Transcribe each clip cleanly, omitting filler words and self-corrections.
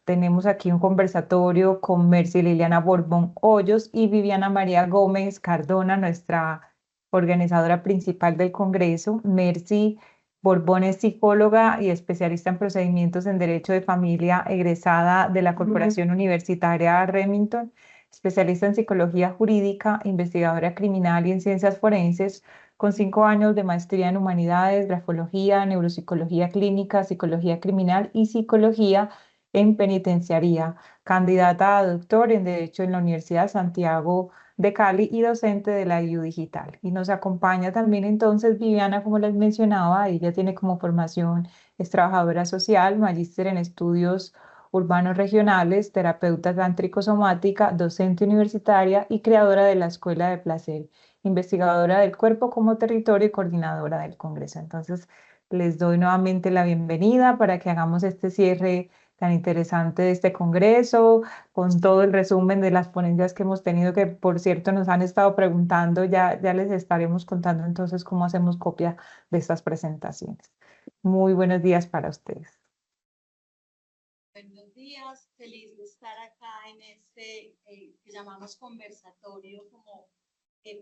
tenemos aquí un conversatorio con Mercy Liliana Borbón Hoyos y Viviana María Gómez Cardona, nuestra organizadora principal del Congreso. Mercy Borbón es psicóloga y especialista en procedimientos en Derecho de Familia, egresada de la Corporación Universitaria Remington, especialista en psicología jurídica, investigadora criminal y en ciencias forenses, con 5 años de maestría en humanidades, grafología, neuropsicología clínica, psicología criminal y psicología en penitenciaría, candidata a doctor en Derecho en la Universidad Santiago de Cali y docente de la IU Digital. Y nos acompaña también entonces Viviana, como les mencionaba, ella tiene como formación, es trabajadora social, magíster en estudios urbanos regionales, terapeuta tántrico-somática, docente universitaria y creadora de la Escuela de Placer, investigadora del cuerpo como territorio y coordinadora del Congreso. Entonces, les doy nuevamente la bienvenida para que hagamos este cierre tan interesante de este Congreso, con todo el resumen de las ponencias que hemos tenido, que por cierto nos han estado preguntando, ya les estaremos contando entonces cómo hacemos copia de estas presentaciones. Muy buenos días para ustedes. Buenos días, feliz de estar acá en este que llamamos conversatorio, como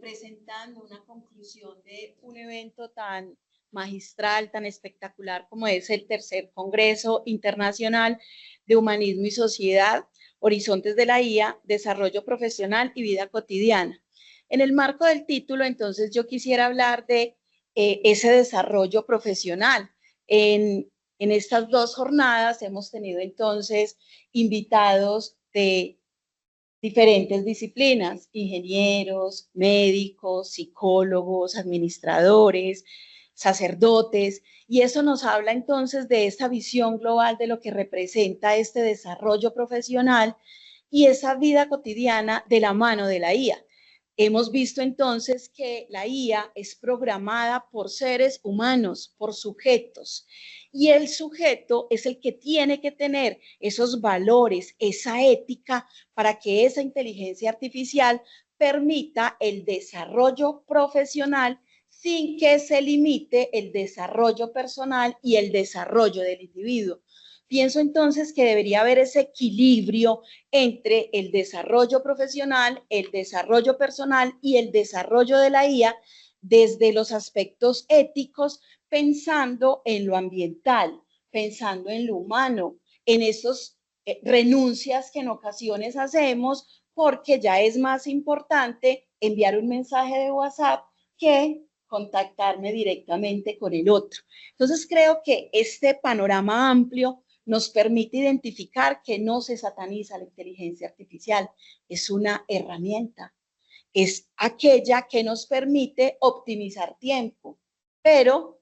presentando una conclusión de un evento tan magistral, tan espectacular como es el tercer Congreso Internacional de Humanismo y Sociedad, Horizontes de la IA, Desarrollo Profesional y Vida Cotidiana. En el marco del título, entonces, yo quisiera hablar de ese desarrollo profesional. En estas dos jornadas hemos tenido entonces invitados de diferentes disciplinas, ingenieros, médicos, psicólogos, administradores, sacerdotes, y eso nos habla entonces de esta visión global de lo que representa este desarrollo profesional y esa vida cotidiana de la mano de la IA. Hemos visto entonces que la IA es programada por seres humanos, por sujetos, y el sujeto es el que tiene que tener esos valores, esa ética, para que esa inteligencia artificial permita el desarrollo profesional sin que se limite el desarrollo personal y el desarrollo del individuo. Pienso entonces que debería haber ese equilibrio entre el desarrollo profesional, el desarrollo personal y el desarrollo de la IA desde los aspectos éticos, pensando en lo ambiental, pensando en lo humano, en esos renuncias que en ocasiones hacemos porque ya es más importante enviar un mensaje de WhatsApp que contactarme directamente con el otro. Entonces creo que este panorama amplio nos permite identificar que no se sataniza la inteligencia artificial, es una herramienta, es aquella que nos permite optimizar tiempo, pero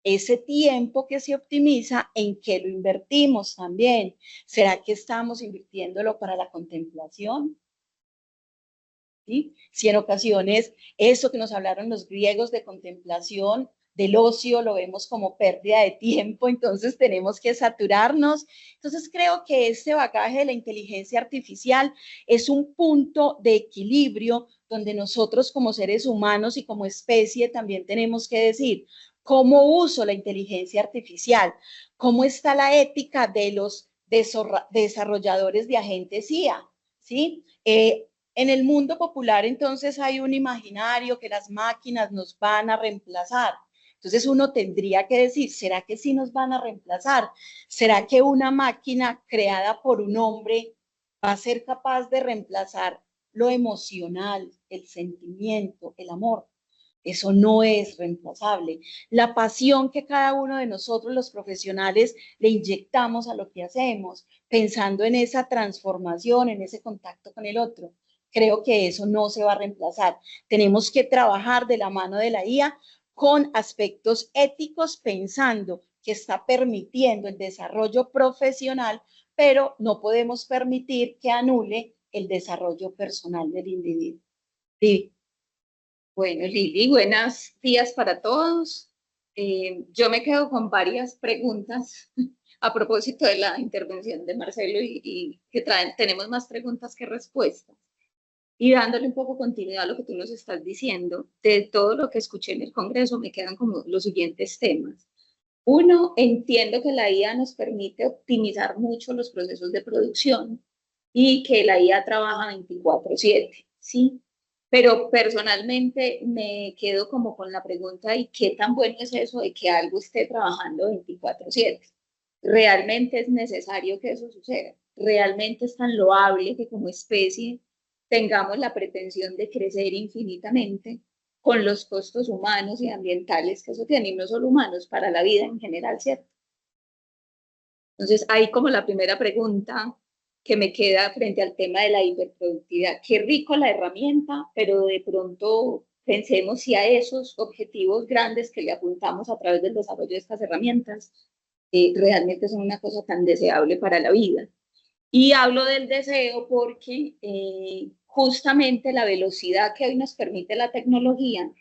ese tiempo que se optimiza, ¿en qué lo invertimos también? ¿Será que estamos invirtiéndolo para la contemplación? ¿Sí? Si en ocasiones eso que nos hablaron los griegos de contemplación, del ocio, lo vemos como pérdida de tiempo, entonces tenemos que saturarnos. Entonces creo que este bagaje de la inteligencia artificial es un punto de equilibrio donde nosotros como seres humanos y como especie también tenemos que decir, ¿cómo uso la inteligencia artificial? ¿Cómo está la ética de los desarrolladores de agentes IA? ¿Sí? En el mundo popular, entonces, hay un imaginario que las máquinas nos van a reemplazar. Entonces, uno tendría que decir, ¿será que sí nos van a reemplazar? ¿Será que una máquina creada por un hombre va a ser capaz de reemplazar lo emocional, el sentimiento, el amor? Eso no es reemplazable. La pasión que cada uno de nosotros, los profesionales, le inyectamos a lo que hacemos, pensando en esa transformación, en ese contacto con el otro. Creo que eso no se va a reemplazar. Tenemos que trabajar de la mano de la IA con aspectos éticos, pensando que está permitiendo el desarrollo profesional, pero no podemos permitir que anule el desarrollo personal del individuo. Sí. Bueno, Lili, buenos días para todos. Yo me quedo con varias preguntas a propósito de la intervención de Marcelo y que tenemos más preguntas que respuestas. Y dándole un poco continuidad a lo que tú nos estás diciendo, de todo lo que escuché en el Congreso me quedan como los siguientes temas. Uno, entiendo que la IA nos permite optimizar mucho los procesos de producción y que la IA trabaja 24/7, ¿sí? Pero personalmente me quedo como con la pregunta, ¿y qué tan bueno es eso de que algo esté trabajando 24/7? ¿Realmente es necesario que eso suceda? ¿Realmente es tan loable que como especie tengamos la pretensión de crecer infinitamente con los costos humanos y ambientales que eso tiene, y no solo humanos, para la vida en general, ¿cierto? Entonces, ahí como la primera pregunta que me queda frente al tema de la hiperproductividad. Qué rico la herramienta, pero de pronto pensemos si a esos objetivos grandes que le apuntamos a través del desarrollo de estas herramientas realmente son una cosa tan deseable para la vida. Y hablo del deseo porque justamente la velocidad que hoy nos permite la tecnología,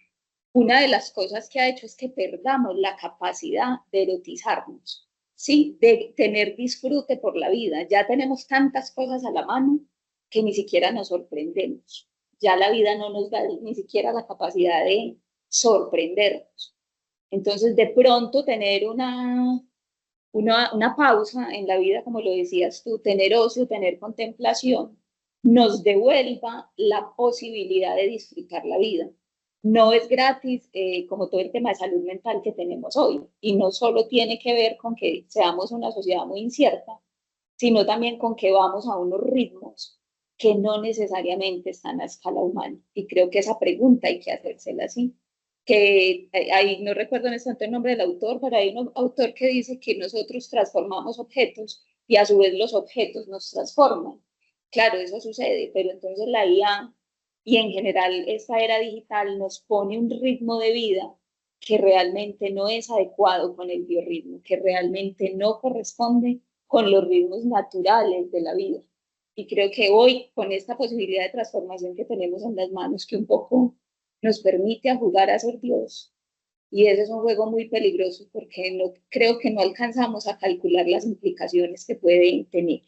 una de las cosas que ha hecho es que perdamos la capacidad de erotizarnos, ¿sí? De tener disfrute por la vida. Ya tenemos tantas cosas a la mano que ni siquiera nos sorprendemos. Ya la vida no nos da ni siquiera la capacidad de sorprendernos. Entonces, de pronto, tener una pausa en la vida, como lo decías tú, tener ocio, tener contemplación, nos devuelva la posibilidad de disfrutar la vida. No es gratis, como todo el tema de salud mental que tenemos hoy, y no solo tiene que ver con que seamos una sociedad muy incierta, sino también con que vamos a unos ritmos que no necesariamente están a escala humana. Y creo que esa pregunta hay que hacérsela así, que ahí no recuerdo en este momento el nombre del autor, pero hay un autor que dice que nosotros transformamos objetos y a su vez los objetos nos transforman. Claro, eso sucede, pero entonces la IA y en general esta era digital nos pone un ritmo de vida que realmente no es adecuado con el biorritmo, que realmente no corresponde con los ritmos naturales de la vida. Y creo que hoy, con esta posibilidad de transformación que tenemos en las manos, que un poco nos permite a jugar a ser Dios, y ese es un juego muy peligroso porque no, creo que no alcanzamos a calcular las implicaciones que pueden tener.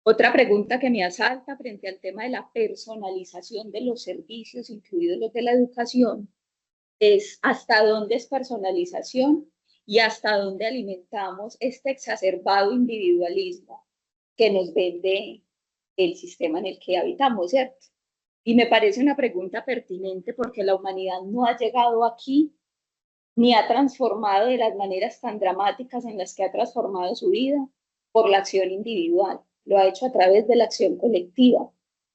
Otra pregunta que me asalta frente al tema de la personalización de los servicios, incluidos los de la educación, es hasta dónde es personalización y hasta dónde alimentamos este exacerbado individualismo que nos vende el sistema en el que habitamos, ¿cierto? Y me parece una pregunta pertinente porque la humanidad no ha llegado aquí ni ha transformado de las maneras tan dramáticas en las que ha transformado su vida por la acción individual. Lo ha hecho a través de la acción colectiva,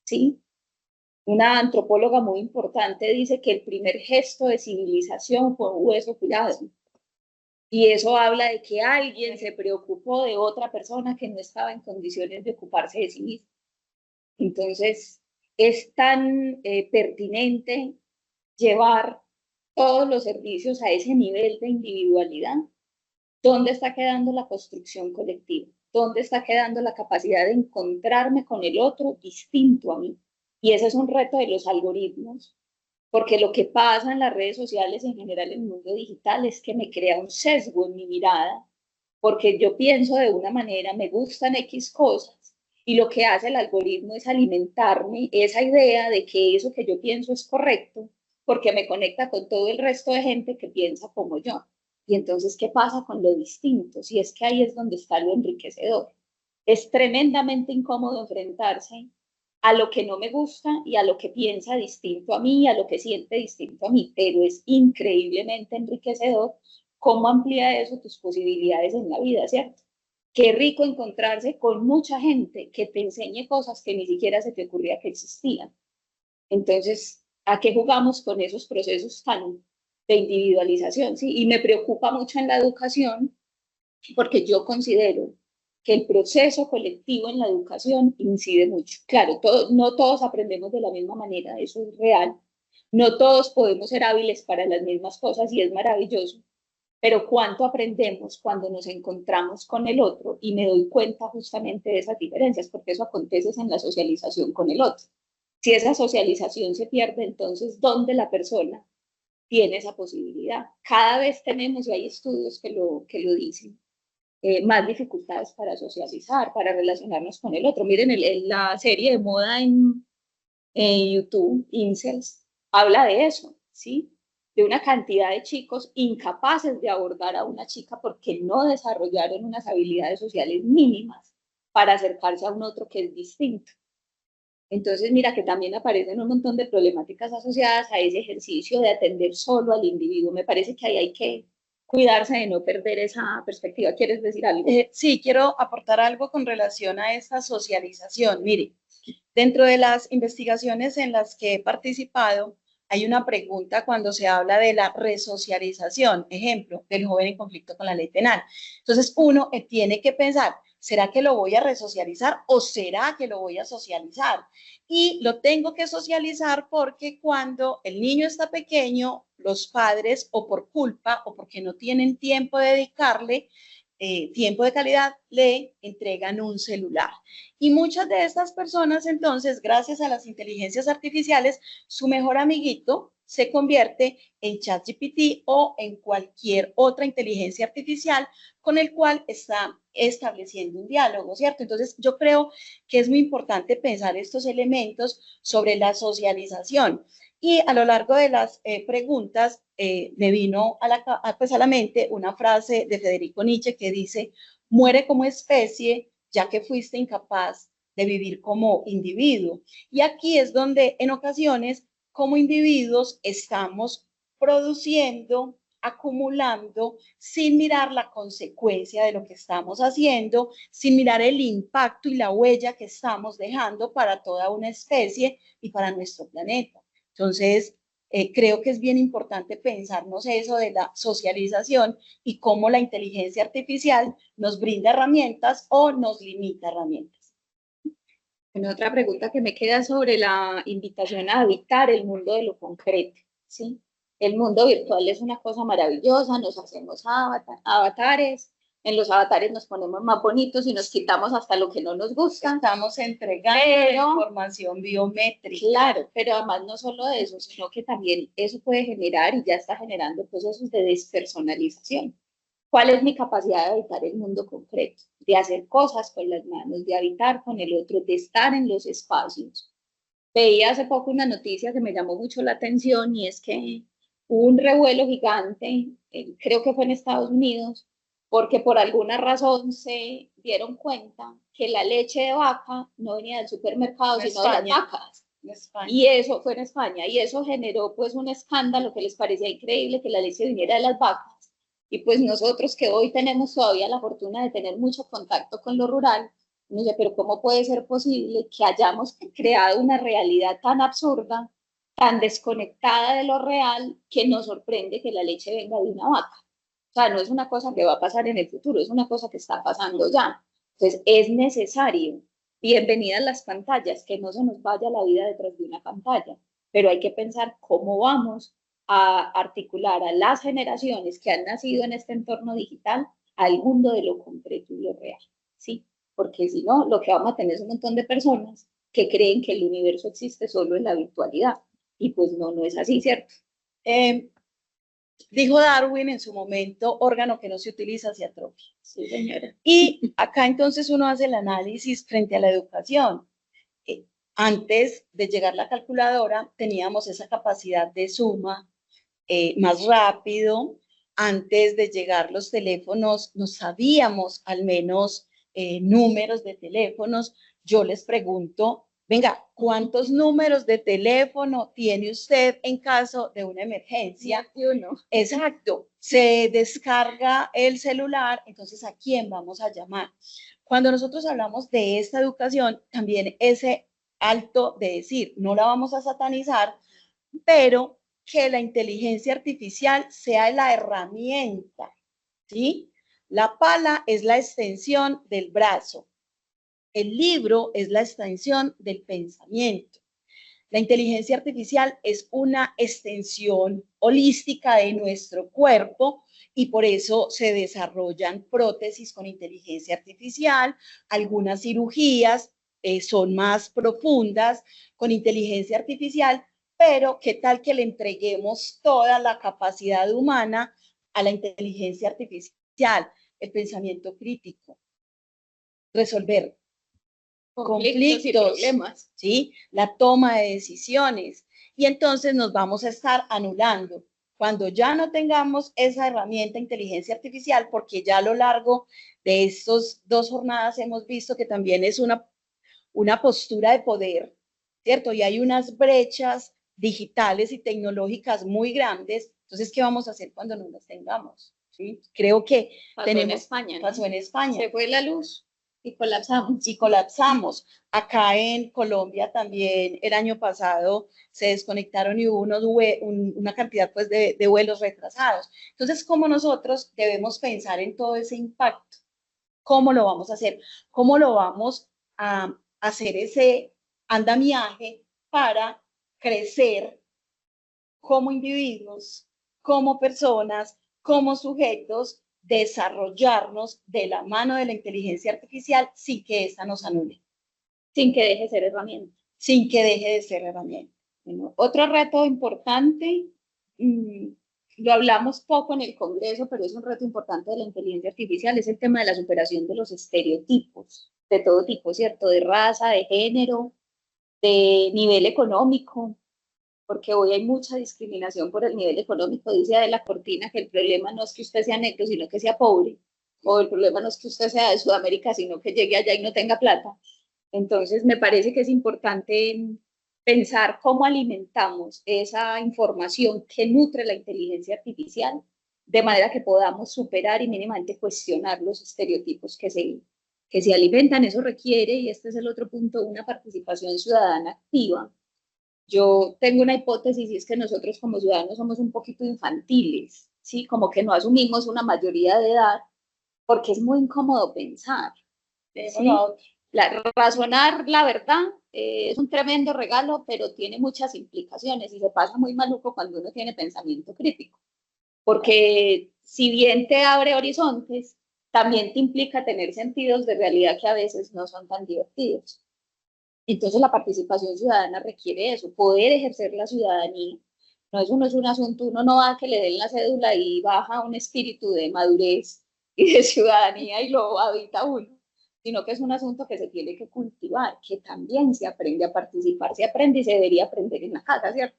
¿sí? Una antropóloga muy importante dice que el primer gesto de civilización fue un hueso filado. Y eso habla de que alguien se preocupó de otra persona que no estaba en condiciones de ocuparse de sí misma. Entonces, es tan pertinente llevar todos los servicios a ese nivel de individualidad. ¿Dónde está quedando la construcción colectiva? ¿Dónde está quedando la capacidad de encontrarme con el otro distinto a mí? Y ese es un reto de los algoritmos, porque lo que pasa en las redes sociales, en general en el mundo digital, es que me crea un sesgo en mi mirada, porque yo pienso de una manera, me gustan X cosas, y lo que hace el algoritmo es alimentarme esa idea de que eso que yo pienso es correcto, porque me conecta con todo el resto de gente que piensa como yo. Y entonces, ¿qué pasa con lo distinto? Si es que ahí es donde está lo enriquecedor. Es tremendamente incómodo enfrentarse a lo que no me gusta y a lo que piensa distinto a mí, a lo que siente distinto a mí, pero es increíblemente enriquecedor cómo amplía eso tus posibilidades en la vida, ¿cierto? Qué rico encontrarse con mucha gente que te enseñe cosas que ni siquiera se te ocurría que existían. Entonces, ¿a qué jugamos con esos procesos tan de individualización? ¿Sí? Y me preocupa mucho en la educación porque yo considero que el proceso colectivo en la educación incide mucho. Claro, no todos aprendemos de la misma manera, eso es real. No todos podemos ser hábiles para las mismas cosas y es maravilloso. Pero cuánto aprendemos cuando nos encontramos con el otro y me doy cuenta justamente de esas diferencias, porque eso acontece en la socialización con el otro. Si esa socialización se pierde, entonces, ¿dónde la persona tiene esa posibilidad? Cada vez tenemos, y hay estudios que lo dicen, más dificultades para socializar, para relacionarnos con el otro. Miren, la serie de moda en YouTube, Incels, habla de eso, ¿sí? de una cantidad de chicos incapaces de abordar a una chica porque no desarrollaron unas habilidades sociales mínimas para acercarse a un otro que es distinto. Entonces, mira que también aparecen un montón de problemáticas asociadas a ese ejercicio de atender solo al individuo. Me parece que ahí hay que cuidarse de no perder esa perspectiva. ¿Quieres decir algo? Sí, quiero aportar algo con relación a esta socialización. Mire, dentro de las investigaciones en las que he participado, hay una pregunta cuando se habla de la resocialización, ejemplo, del joven en conflicto con la ley penal. Entonces, uno tiene que pensar, ¿será que lo voy a resocializar o será que lo voy a socializar? Y lo tengo que socializar porque cuando el niño está pequeño, los padres o por culpa o porque no tienen tiempo de dedicarle, tiempo de calidad, le entregan un celular. Y muchas de estas personas, entonces, gracias a las inteligencias artificiales, su mejor amiguito se convierte en ChatGPT o en cualquier otra inteligencia artificial con el cual está estableciendo un diálogo, ¿cierto? Entonces, yo creo que es muy importante pensar estos elementos sobre la socialización. Y a lo largo de las preguntas me vino a la mente una frase de Federico Nietzsche que dice, muere como especie ya que fuiste incapaz de vivir como individuo. Y aquí es donde en ocasiones como individuos estamos produciendo, acumulando, sin mirar la consecuencia de lo que estamos haciendo, sin mirar el impacto y la huella que estamos dejando para toda una especie y para nuestro planeta. Entonces, creo que es bien importante pensarnos eso de la socialización y cómo la inteligencia artificial nos brinda herramientas o nos limita herramientas. Bueno, otra pregunta que me queda sobre la invitación a habitar el mundo de lo concreto, ¿sí? El mundo virtual es una cosa maravillosa, nos hacemos avatares, en los avatares nos ponemos más bonitos y nos quitamos hasta lo que no nos gusta. Estamos entregando información biométrica. Claro, pero además no solo de eso, sino que también eso puede generar y ya está generando procesos de despersonalización. ¿Cuál es mi capacidad de habitar el mundo concreto? De hacer cosas con las manos, de habitar con el otro, de estar en los espacios. Veía hace poco una noticia que me llamó mucho la atención y es que hubo un revuelo gigante, creo que fue en Estados Unidos, porque por alguna razón se dieron cuenta que la leche de vaca no venía del supermercado, sino de las vacas. Y eso fue en España, y eso generó pues un escándalo que les parecía increíble que la leche viniera de las vacas. Y pues nosotros que hoy tenemos todavía la fortuna de tener mucho contacto con lo rural, no sé, pero ¿cómo puede ser posible que hayamos creado una realidad tan absurda, tan desconectada de lo real, que nos sorprende que la leche venga de una vaca? O sea, no es una cosa que va a pasar en el futuro, es una cosa que está pasando ya. Entonces, es necesario. Bienvenidas las pantallas, que no se nos vaya la vida detrás de una pantalla, pero hay que pensar cómo vamos a articular a las generaciones que han nacido en este entorno digital al mundo de lo concreto y lo real, ¿sí? Porque si no, lo que vamos a tener es un montón de personas que creen que el universo existe solo en la virtualidad, y pues no, no es así, ¿cierto? Dijo Darwin en su momento, órgano que no se utiliza se atrofia. Sí, señora. Y acá entonces uno hace el análisis frente a la educación. Antes de llegar la calculadora, teníamos esa capacidad de suma más rápido. Antes de llegar los teléfonos, no sabíamos al menos números de teléfonos. Yo les pregunto, venga, ¿cuántos números de teléfono tiene usted en caso de una emergencia? Exacto, se descarga el celular, entonces ¿a quién vamos a llamar? Cuando nosotros hablamos de esta educación, también ese alto de decir, no la vamos a satanizar, pero que la inteligencia artificial sea la herramienta, ¿sí? La pala es la extensión del brazo. El libro es la extensión del pensamiento. La inteligencia artificial es una extensión holística de nuestro cuerpo y por eso se desarrollan prótesis con inteligencia artificial. Algunas cirugías son más profundas con inteligencia artificial, pero ¿qué tal que le entreguemos toda la capacidad humana a la inteligencia artificial? El pensamiento crítico, resolver conflictos y problemas, ¿sí? La toma de decisiones. Y entonces nos vamos a estar anulando Cuando ya no tengamos esa herramienta inteligencia artificial, porque ya a lo largo de estas 2 jornadas hemos visto que también es una postura de poder, ¿cierto? Y hay unas brechas digitales y tecnológicas muy grandes. Entonces, ¿qué vamos a hacer cuando no las tengamos? ¿Sí? Creo que pasó en España, ¿no? pasó en España. Se fue la luz y colapsamos. Y colapsamos. Acá en Colombia también el año pasado se desconectaron y hubo una cantidad pues, de vuelos retrasados. Entonces, ¿cómo nosotros debemos pensar en todo ese impacto? ¿Cómo lo vamos a hacer? ¿Cómo lo vamos a hacer ese andamiaje para crecer como individuos, como personas, como sujetos, desarrollarnos de la mano de la inteligencia artificial sin que esta nos anule? Sin que deje de ser herramienta. Sin que deje de ser herramienta. Bueno, otro reto importante, lo hablamos poco en el Congreso, pero es un reto importante de la inteligencia artificial, es el tema de la superación de los estereotipos de todo tipo, ¿cierto? De raza, de género, de nivel económico, porque hoy hay mucha discriminación por el nivel económico. Dice Adela Cortina que el problema no es que usted sea negro, sino que sea pobre, o el problema no es que usted sea de Sudamérica, sino que llegue allá y no tenga plata. Entonces, me parece que es importante pensar cómo alimentamos esa información que nutre la inteligencia artificial, de manera que podamos superar y mínimamente cuestionar los estereotipos que se alimentan. Eso requiere, y este es el otro punto, una participación ciudadana activa. Yo tengo una hipótesis y es que nosotros como ciudadanos somos un poquito infantiles, ¿sí? Como que no asumimos una mayoría de edad porque es muy incómodo pensar. ¿Sí? Razonar la verdad es un tremendo regalo, pero tiene muchas implicaciones y se pasa muy maluco cuando uno tiene pensamiento crítico. Porque si bien te abre horizontes, también te implica tener sentidos de realidad que a veces no son tan divertidos. Entonces la participación ciudadana requiere eso, poder ejercer la ciudadanía. No, eso no es un asunto, uno no va a que le den la cédula y baja un espíritu de madurez y de ciudadanía y lo habita uno, sino que es un asunto que se tiene que cultivar, que también se aprende a participar, se aprende y se debería aprender en la casa, ¿cierto?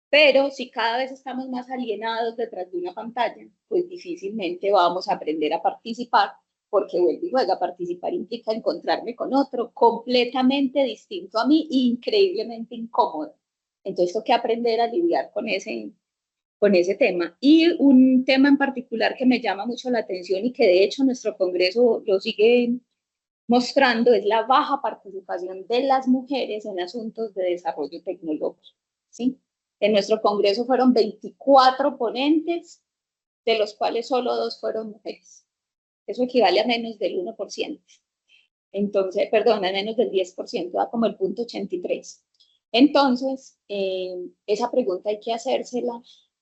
Pero si cada vez estamos más alienados detrás de una pantalla, pues difícilmente vamos a aprender a participar, porque vuelvo y juega, participar implica encontrarme con otro completamente distinto a mí e increíblemente incómodo. Entonces tengo que aprender a lidiar con ese tema. Y un tema en particular que me llama mucho la atención y que de hecho nuestro Congreso lo sigue mostrando es la baja participación de las mujeres en asuntos de desarrollo tecnológico, ¿sí? En nuestro Congreso fueron 24 ponentes, de los cuales solo 2 fueron mujeres. Eso equivale a menos del 1%. Entonces, perdón, a menos del 10%, da como el punto 83. Entonces, esa pregunta hay que hacérsela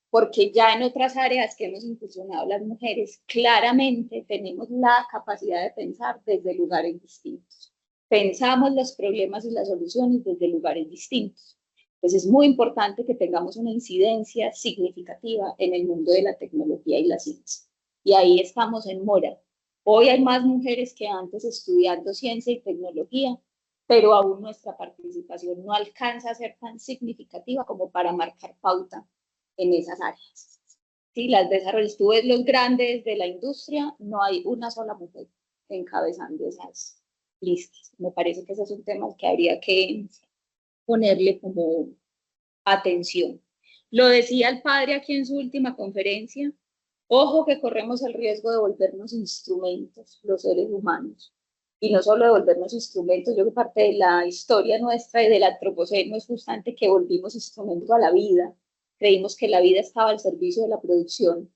porque ya en otras áreas que hemos incursionado las mujeres, claramente tenemos la capacidad de pensar desde lugares distintos. Pensamos los problemas y las soluciones desde lugares distintos. Entonces es muy importante que tengamos una incidencia significativa en el mundo de la tecnología y la ciencia. Y ahí estamos en mora. Hoy hay más mujeres que antes estudiando ciencia y tecnología, pero aún nuestra participación no alcanza a ser tan significativa como para marcar pauta en esas áreas. Sí, las desarrollos, tú ves los grandes de la industria, no hay una sola mujer encabezando esas listas. Me parece que ese es un tema que habría que ponerle como atención. Lo decía el padre aquí en su última conferencia, ojo que corremos el riesgo de volvernos instrumentos, los seres humanos. Y no solo de volvernos instrumentos, yo creo que parte de la historia nuestra y del antropoceno es justamente que volvimos instrumento a la vida. Creímos que la vida estaba al servicio de la producción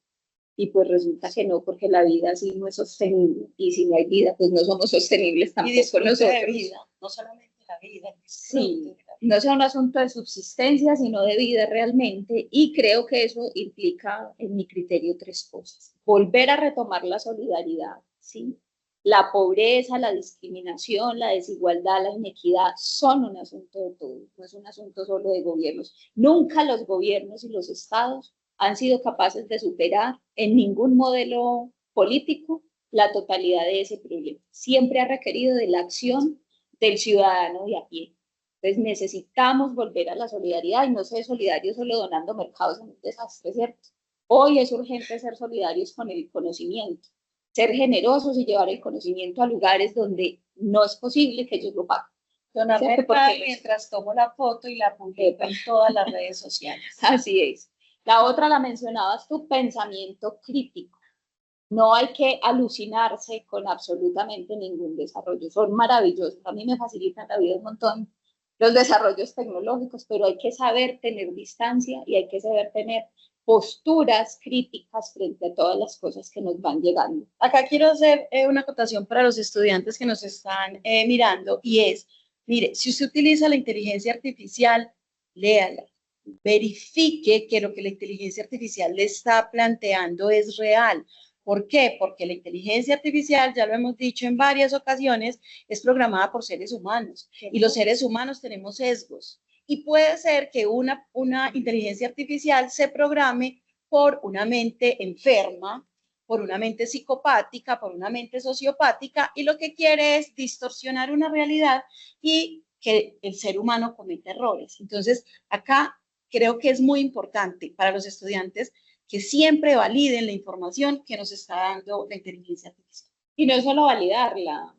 y pues resulta que no, porque la vida sí no es sostenible y si no hay vida, pues no somos sostenibles tampoco nosotros. De vida, no solamente la vida. Sí, no sea un asunto de subsistencia, sino de vida realmente, y creo que eso implica, en mi criterio, 3 cosas. Volver a retomar la solidaridad, ¿sí? La pobreza, la discriminación, la desigualdad, la inequidad son un asunto de todos, no es un asunto solo de gobiernos. Nunca los gobiernos y los estados han sido capaces de superar en ningún modelo político la totalidad de ese problema. Siempre ha requerido de la acción del ciudadano de a pie. Entonces necesitamos volver a la solidaridad y no ser solidarios solo donando mercados en un desastre, ¿cierto? Hoy es urgente ser solidarios con el conocimiento, ser generosos y llevar el conocimiento a lugares donde no es posible que ellos lo paguen. Donar ¿Cierto? mercado Porque mientras tomo la foto y la publico en todas las redes sociales. así es. La otra la mencionabas tú, pensamiento crítico. No hay que alucinarse con absolutamente ningún desarrollo. Son maravillosos. A mí me facilitan la vida un montón los desarrollos tecnológicos, pero hay que saber tener distancia y hay que saber tener posturas críticas frente a todas las cosas que nos van llegando. Acá quiero hacer una acotación para los estudiantes que nos están mirando y es, mire, si usted utiliza la inteligencia artificial, léala, verifique que lo que la inteligencia artificial le está planteando es real. ¿Por qué? Porque la inteligencia artificial, ya lo hemos dicho en varias ocasiones, es programada por seres humanos y los seres humanos tenemos sesgos. Y puede ser que una inteligencia artificial se programe por una mente enferma, por una mente psicopática, por una mente sociopática, y lo que quiere es distorsionar una realidad y que el ser humano cometa errores. Entonces, acá creo que es muy importante para los estudiantes que siempre validen la información que nos está dando la inteligencia artificial. Y no es solo validarla,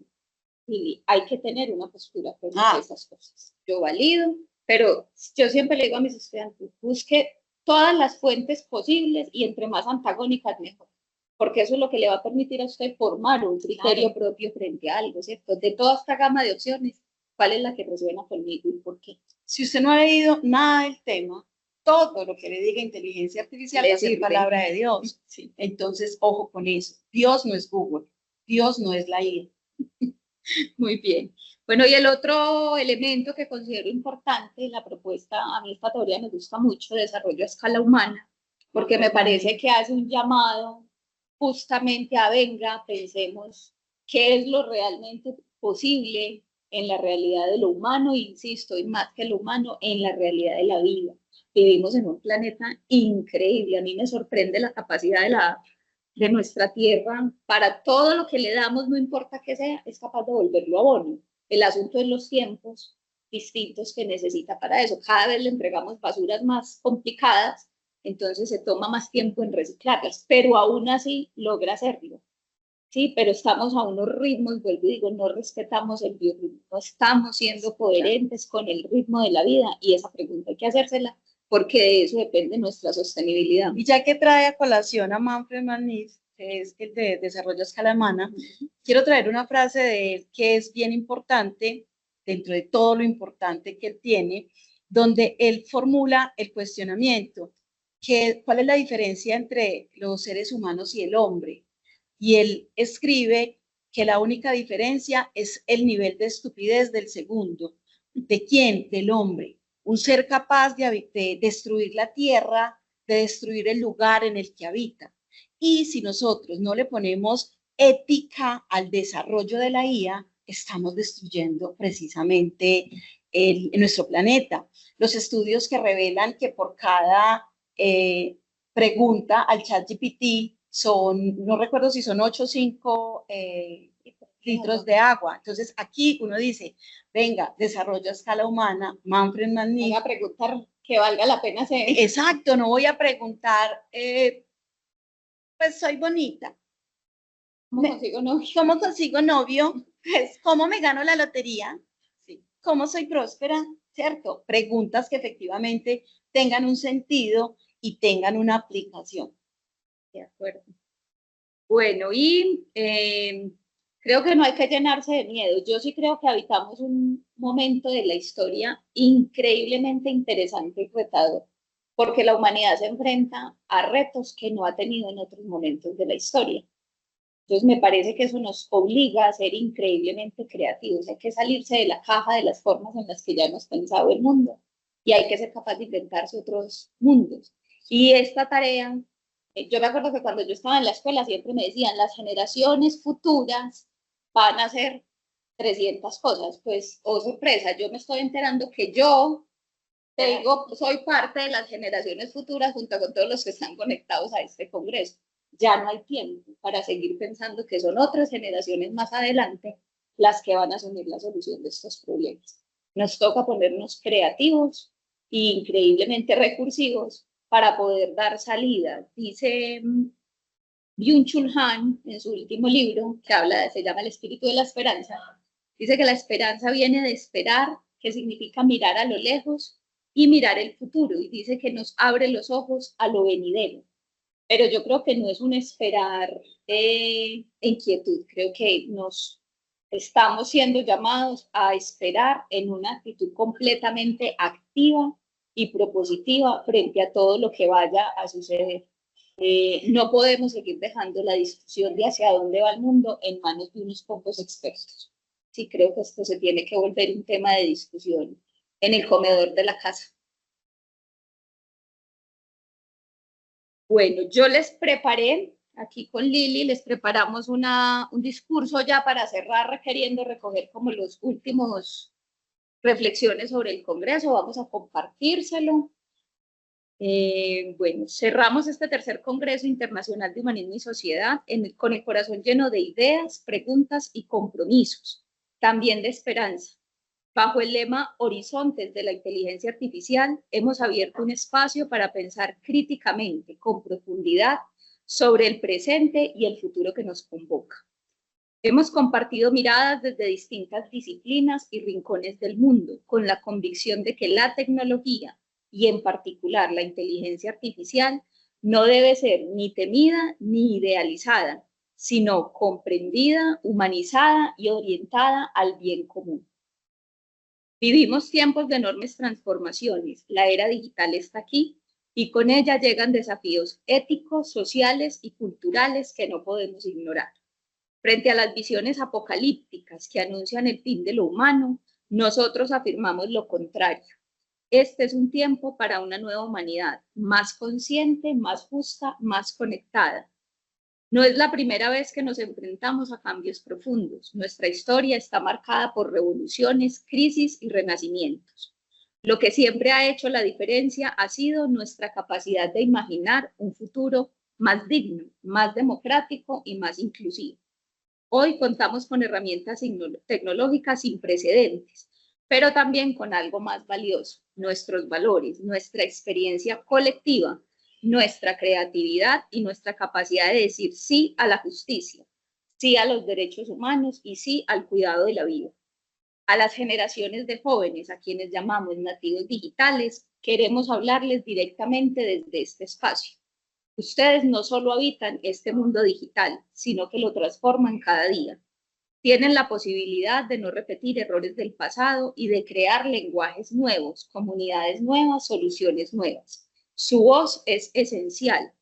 Lili, hay que tener una postura frente a estas cosas. Yo valido, pero yo siempre le digo a mis estudiantes, busque todas las fuentes posibles y entre más antagónicas mejor, porque eso es lo que le va a permitir a usted formar un criterio propio frente a algo, ¿cierto? De toda esta gama de opciones, ¿cuál es la que resuena conmigo y por qué? Si usted no ha leído nada del tema, todo lo que le diga inteligencia artificial va a ser palabra de Dios. Sí. Entonces, ojo con eso. Dios no es Google, Dios no es la IA. Muy bien. Bueno, y el otro elemento que considero importante en la propuesta, a mí esta teoría me gusta mucho, desarrollo a escala humana, porque me parece que hace un llamado justamente a venga, pensemos qué es lo realmente posible en la realidad de lo humano, insisto, y más que lo humano, en la realidad de la vida. Vivimos en un planeta increíble, a mí me sorprende la capacidad de nuestra tierra, para todo lo que le damos, no importa qué sea, es capaz de volverlo abono. El asunto es los tiempos distintos que necesita para eso. Cada vez le entregamos basuras más complicadas, entonces se toma más tiempo en reciclarlas, pero aún así logra hacerlo. Sí, pero estamos a unos ritmos, vuelvo y digo, no respetamos el biorritmo, no estamos siendo coherentes con el ritmo de la vida y esa pregunta hay que hacérsela porque de eso depende nuestra sostenibilidad. Y ya que trae a colación a Manfred Mannix, que es el de Desarrollo a Escala Humana, quiero traer una frase de él que es bien importante, dentro de todo lo importante que él tiene, donde él formula el cuestionamiento, ¿cuál es la diferencia entre los seres humanos y el hombre? Y él escribe que la única diferencia es el nivel de estupidez del segundo. ¿De quién? Del hombre. Un ser capaz de destruir la tierra, de destruir el lugar en el que habita. Y si nosotros no le ponemos ética al desarrollo de la IA, estamos destruyendo precisamente nuestro planeta. Los estudios que revelan que por cada pregunta al ChatGPT son, no recuerdo si son 8 o 5 litros de agua. Entonces aquí uno dice, venga, desarrollo a escala humana, Manfred Mannix. Voy a preguntar que valga la pena hacer. Exacto, no voy a preguntar, pues soy bonita. ¿Cómo consigo novio? ¿Cómo consigo novio? Pues, ¿cómo me gano la lotería? Sí. ¿Cómo soy próspera? ¿Cierto? Preguntas que efectivamente tengan un sentido y tengan una aplicación. De acuerdo. Bueno, y creo que no hay que llenarse de miedo. Yo sí creo que habitamos un momento de la historia increíblemente interesante y retador, porque la humanidad se enfrenta a retos que no ha tenido en otros momentos de la historia. Entonces me parece que eso nos obliga a ser increíblemente creativos. Hay que salirse de la caja de las formas en las que ya hemos pensado el mundo y hay que ser capaz de inventarse otros mundos. Y esta tarea, yo me acuerdo que cuando yo estaba en la escuela siempre me decían, las generaciones futuras van a hacer 300 cosas. Pues, oh sorpresa, yo me estoy enterando que yo soy parte de las generaciones futuras junto con todos los que están conectados a este congreso. Ya no hay tiempo para seguir pensando que son otras generaciones más adelante las que van a asumir la solución de estos problemas. Nos toca ponernos creativos e increíblemente recursivos para poder dar salida. Dice Byung-Chul Han, en su último libro, que se llama El espíritu de la esperanza, dice que la esperanza viene de esperar, que significa mirar a lo lejos y mirar el futuro, y dice que nos abre los ojos a lo venidero. Pero yo creo que no es un esperar en quietud, creo que nos estamos siendo llamados a esperar en una actitud completamente activa y propositiva frente a todo lo que vaya a suceder. No podemos seguir dejando la discusión de hacia dónde va el mundo en manos de unos pocos expertos. Sí, creo que esto se tiene que volver un tema de discusión en el comedor de la casa. Bueno, yo les preparé, aquí con Lili, les preparamos un discurso ya para cerrar, requiriendo recoger como los últimos reflexiones sobre el Congreso. Vamos a compartírselo. Bueno, cerramos este tercer Congreso Internacional de Humanismo y Sociedad con el corazón lleno de ideas, preguntas y compromisos, también de esperanza. Bajo el lema Horizontes de la Inteligencia Artificial, hemos abierto un espacio para pensar críticamente, con profundidad, sobre el presente y el futuro que nos convoca. Hemos compartido miradas desde distintas disciplinas y rincones del mundo, con la convicción de que la tecnología, y en particular la inteligencia artificial, no debe ser ni temida ni idealizada, sino comprendida, humanizada y orientada al bien común. Vivimos tiempos de enormes transformaciones, la era digital está aquí y con ella llegan desafíos éticos, sociales y culturales que no podemos ignorar. Frente a las visiones apocalípticas que anuncian el fin de lo humano, nosotros afirmamos lo contrario. Este es un tiempo para una nueva humanidad, más consciente, más justa, más conectada. No es la primera vez que nos enfrentamos a cambios profundos. Nuestra historia está marcada por revoluciones, crisis y renacimientos. Lo que siempre ha hecho la diferencia ha sido nuestra capacidad de imaginar un futuro más digno, más democrático y más inclusivo. Hoy contamos con herramientas tecnológicas sin precedentes, pero también con algo más valioso, nuestros valores, nuestra experiencia colectiva, nuestra creatividad y nuestra capacidad de decir sí a la justicia, sí a los derechos humanos y sí al cuidado de la vida. A las generaciones de jóvenes, a quienes llamamos nativos digitales, queremos hablarles directamente desde este espacio. Ustedes no solo habitan este mundo digital, sino que lo transforman cada día. Tienen la posibilidad de no repetir errores del pasado y de crear lenguajes nuevos, comunidades nuevas, soluciones nuevas. Su voz es esencial.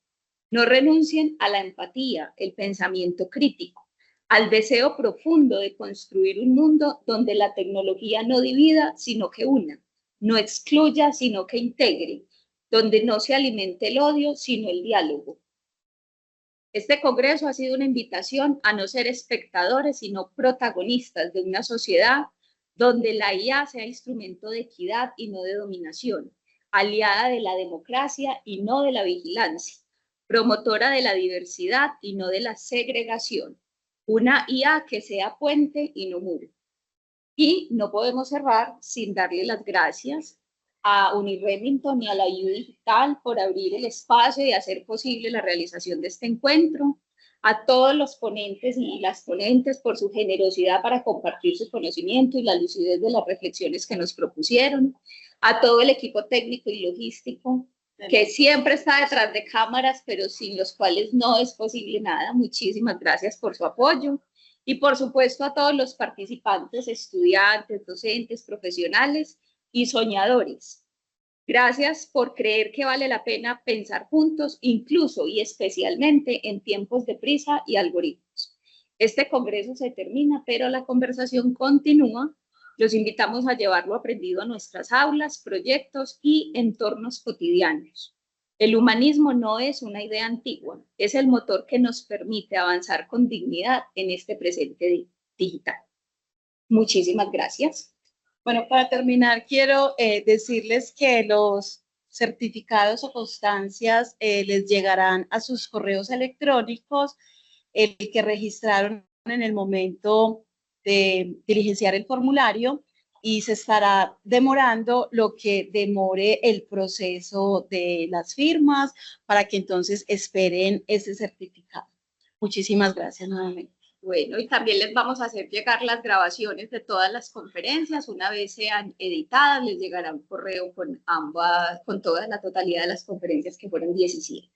No renuncien a la empatía, el pensamiento crítico, al deseo profundo de construir un mundo donde la tecnología no divida, sino que una, no excluya, sino que integre, donde no se alimente el odio, sino el diálogo. Este Congreso ha sido una invitación a no ser espectadores, sino protagonistas de una sociedad donde la IA sea instrumento de equidad y no de dominación, aliada de la democracia y no de la vigilancia, promotora de la diversidad y no de la segregación, una IA que sea puente y no muro. Y no podemos cerrar sin darle las gracias a Uniremington y a la IU Digital por abrir el espacio y hacer posible la realización de este encuentro, a todos los ponentes y las ponentes por su generosidad para compartir su conocimiento y la lucidez de las reflexiones que nos propusieron, a todo el equipo técnico y logístico que siempre está detrás de cámaras, pero sin los cuales no es posible nada. Muchísimas gracias por su apoyo. Y por supuesto a todos los participantes, estudiantes, docentes, profesionales y soñadores. Gracias por creer que vale la pena pensar juntos, incluso y especialmente en tiempos de prisa y algoritmos. Este congreso se termina, pero la conversación continúa. Los invitamos a llevar lo aprendido a nuestras aulas, proyectos y entornos cotidianos. El humanismo no es una idea antigua, es el motor que nos permite avanzar con dignidad en este presente digital. Muchísimas gracias. Bueno, para terminar, quiero decirles que los certificados o constancias les llegarán a sus correos electrónicos, el que registraron en el momento de diligenciar el formulario, y se estará demorando lo que demore el proceso de las firmas para que entonces esperen ese certificado. Muchísimas gracias nuevamente. Bueno, y también les vamos a hacer llegar las grabaciones de todas las conferencias. Una vez sean editadas, les llegará un correo con ambas, con toda la totalidad de las conferencias, que fueron 17.